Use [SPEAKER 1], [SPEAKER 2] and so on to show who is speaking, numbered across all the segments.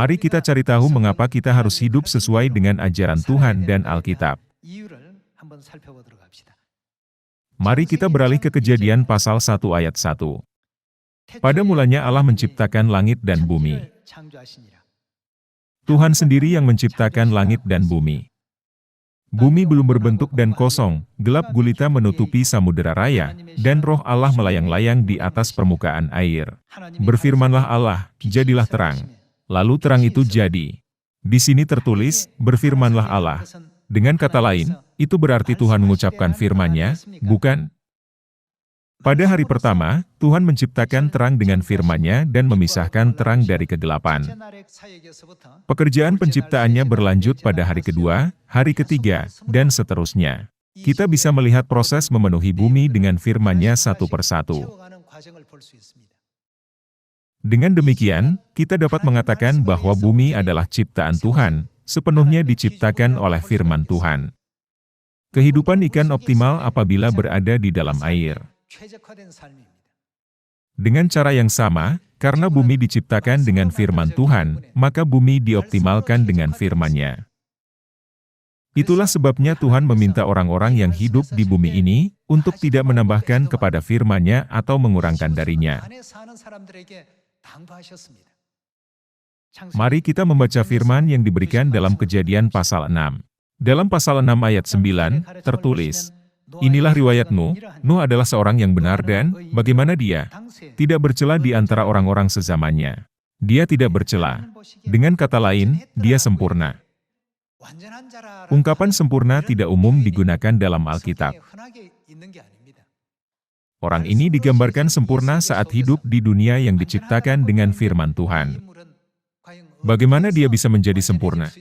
[SPEAKER 1] Mari kita cari tahu mengapa kita harus hidup sesuai dengan ajaran Tuhan dan Alkitab. Mari kita beralih ke Kejadian pasal 1 ayat 1. Pada mulanya Allah menciptakan langit dan bumi. Tuhan sendiri yang menciptakan langit dan bumi. Bumi belum berbentuk dan kosong, gelap gulita menutupi samudera raya, dan roh Allah melayang-layang di atas permukaan air. Berfirmanlah Allah, jadilah terang. Lalu terang itu jadi. Di sini tertulis, berfirmanlah Allah. Dengan kata lain, itu berarti Tuhan mengucapkan firman-Nya, bukan? Pada hari pertama, Tuhan menciptakan terang dengan firman-Nya dan memisahkan terang dari kegelapan. Pekerjaan penciptaannya berlanjut pada hari kedua, hari ketiga, dan seterusnya. Kita bisa melihat proses memenuhi bumi dengan firman-Nya satu persatu. Dengan demikian, kita dapat mengatakan bahwa bumi adalah ciptaan Tuhan, sepenuhnya diciptakan oleh firman Tuhan. Kehidupan ikan optimal apabila berada di dalam air. Dengan cara yang sama, karena bumi diciptakan dengan firman Tuhan, maka bumi dioptimalkan dengan firman-Nya. Itulah sebabnya Tuhan meminta orang-orang yang hidup di bumi ini, untuk tidak menambahkan kepada firman-Nya atau mengurangkan darinya. Mari kita membaca firman yang diberikan dalam Kejadian pasal 6. Dalam pasal 6 ayat 9, tertulis, inilah riwayat Nuh. Nuh adalah seorang yang benar dan, bagaimana dia? Tidak bercela di antara orang-orang sezamannya. Dia tidak bercela. Dengan kata lain, dia sempurna. Ungkapan sempurna tidak umum digunakan dalam Alkitab. Orang ini digambarkan sempurna saat hidup di dunia yang diciptakan dengan firman Tuhan. Bagaimana dia bisa menjadi sempurna?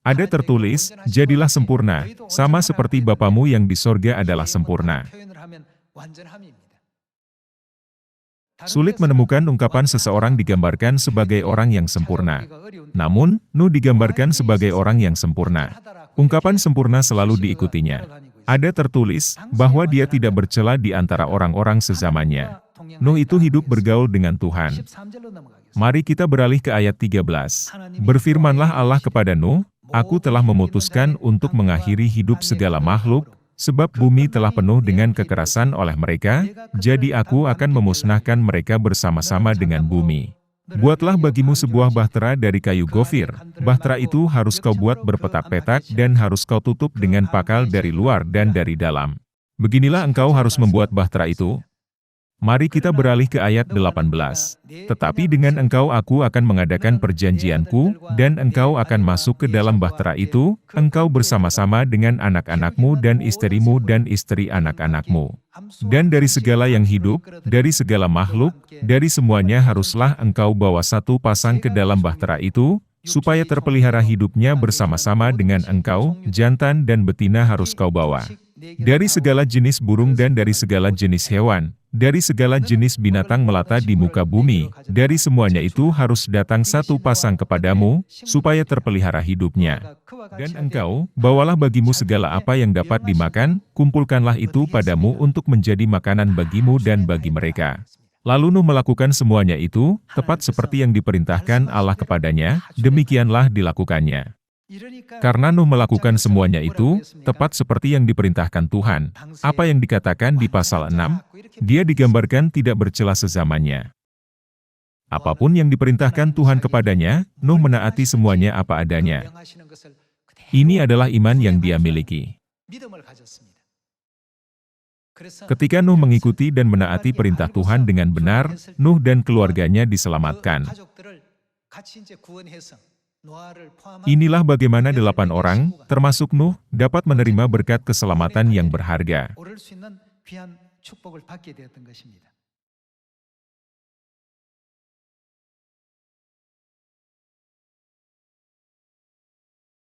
[SPEAKER 1] Ada tertulis, jadilah sempurna, sama seperti Bapamu yang di sorga adalah sempurna. Sulit menemukan ungkapan seseorang digambarkan sebagai orang yang sempurna. Namun, Nuh digambarkan sebagai orang yang sempurna. Ungkapan sempurna selalu diikutinya. Ada tertulis, bahwa dia tidak bercela di antara orang-orang sezamannya. Nuh itu hidup bergaul dengan Tuhan. Mari kita beralih ke ayat 13. Berfirmanlah Allah kepada Nuh, aku telah memutuskan untuk mengakhiri hidup segala makhluk, sebab bumi telah penuh dengan kekerasan oleh mereka, jadi aku akan memusnahkan mereka bersama-sama dengan bumi. Buatlah bagimu sebuah bahtera dari kayu gofir. Bahtera itu harus kau buat berpetak-petak dan harus kau tutup dengan pakal dari luar dan dari dalam. Beginilah engkau harus membuat bahtera itu. Mari kita beralih ke ayat 18. Tetapi dengan engkau aku akan mengadakan perjanjianku, dan engkau akan masuk ke dalam bahtera itu, engkau bersama-sama dengan anak-anakmu dan istrimu dan istri anak-anakmu. Dan dari segala yang hidup, dari segala makhluk, dari semuanya haruslah engkau bawa satu pasang ke dalam bahtera itu, supaya terpelihara hidupnya bersama-sama dengan engkau, jantan dan betina harus kau bawa. Dari segala jenis burung dan dari segala jenis hewan, dari segala jenis binatang melata di muka bumi, dari semuanya itu harus datang satu pasang kepadamu, supaya terpelihara hidupnya. Dan engkau, bawalah bagimu segala apa yang dapat dimakan, kumpulkanlah itu padamu untuk menjadi makanan bagimu dan bagi mereka. Lalu Nuh melakukan semuanya itu, tepat seperti yang diperintahkan Allah kepadanya, demikianlah dilakukannya. Karena Nuh melakukan semuanya itu, tepat seperti yang diperintahkan Tuhan. Apa yang dikatakan di pasal 6, dia digambarkan tidak bercela sezamannya. Apapun yang diperintahkan Tuhan kepadanya, Nuh menaati semuanya apa adanya. Ini adalah iman yang dia miliki. Ketika Nuh mengikuti dan menaati perintah Tuhan dengan benar, Nuh dan keluarganya diselamatkan. Inilah bagaimana 8 orang, termasuk Nuh, dapat menerima berkat keselamatan yang berharga.